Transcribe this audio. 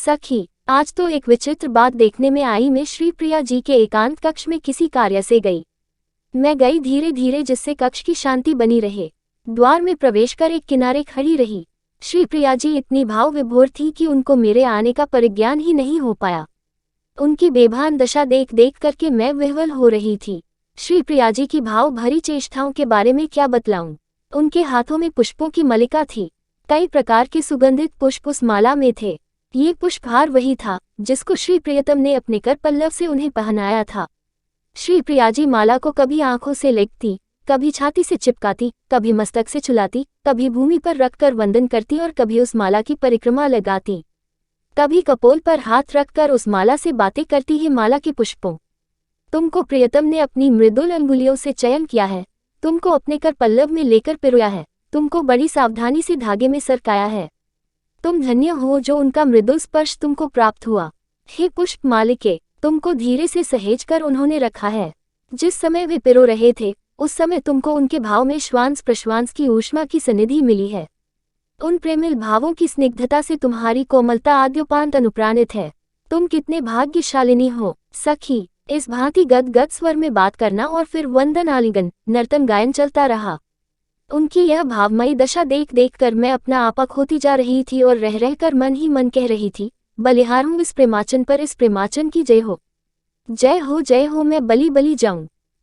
सखी, आज तो एक विचित्र बात देखने में आई। मैं श्री प्रिया जी के एकांत कक्ष में किसी कार्य से गई। मैं गई धीरे धीरे, जिससे कक्ष की शांति बनी रहे। द्वार में प्रवेश कर एक किनारे खड़ी रही। श्री प्रिया जी इतनी भाव विभोर थी कि उनको मेरे आने का परिज्ञान ही नहीं हो पाया। उनकी बेभान दशा देख देख करके मैं विह्वल हो रही थी। श्री प्रिया जी की भाव भरी चेष्टाओं के बारे में क्या बतलाऊं। उनके हाथों में पुष्पों की मलिका थी। कई प्रकार के सुगंधित पुष्प उस माला में थे। ये पुष्पहार वही था जिसको श्री प्रियतम ने अपने कर पल्लव से उन्हें पहनाया था। श्री प्रिया जी माला को कभी आंखों से लेगती, कभी छाती से चिपकाती, कभी मस्तक से छुलाती, कभी भूमि पर रखकर वंदन करती और कभी उस माला की परिक्रमा लगाती। कभी कपोल पर हाथ रखकर उस माला से बातें करती है। माला के पुष्पों, तुमको प्रियतम ने अपनी मृदुल अंगुलियों से चयन किया है, तुमको अपने कर पल्लव में लेकर पिरोया है, तुमको बड़ी सावधानी से धागे में सरकाया है। तुम धन्य हो जो उनका मृदुल स्पर्श तुमको प्राप्त हुआ। हे पुष्प मालिके, तुमको धीरे से सहेज कर उन्होंने रखा है। जिस समय वे पिरो रहे थे उस समय तुमको उनके भाव में श्वास प्रश्वास की ऊष्मा की सनिधि मिली है। उन प्रेमिल भावों की स्निग्धता से तुम्हारी कोमलता आद्योपांत अनुप्राणित है। तुम कितने भाग्यशालिनी हो सखी। इस भांति गदगद स्वर में बात करना और फिर वंदन, आलिंगन, नर्तन, गायन चलता रहा। उनकी यह भावमयी दशा देख देख कर मैं अपना आपा खोती जा रही थी और रह रह कर मन ही मन कह रही थी, बलिहार हूँ इस प्रेमाचन पर, इस प्रेमाचन की जय हो, जय हो, जय हो, मैं बली बली जाऊं।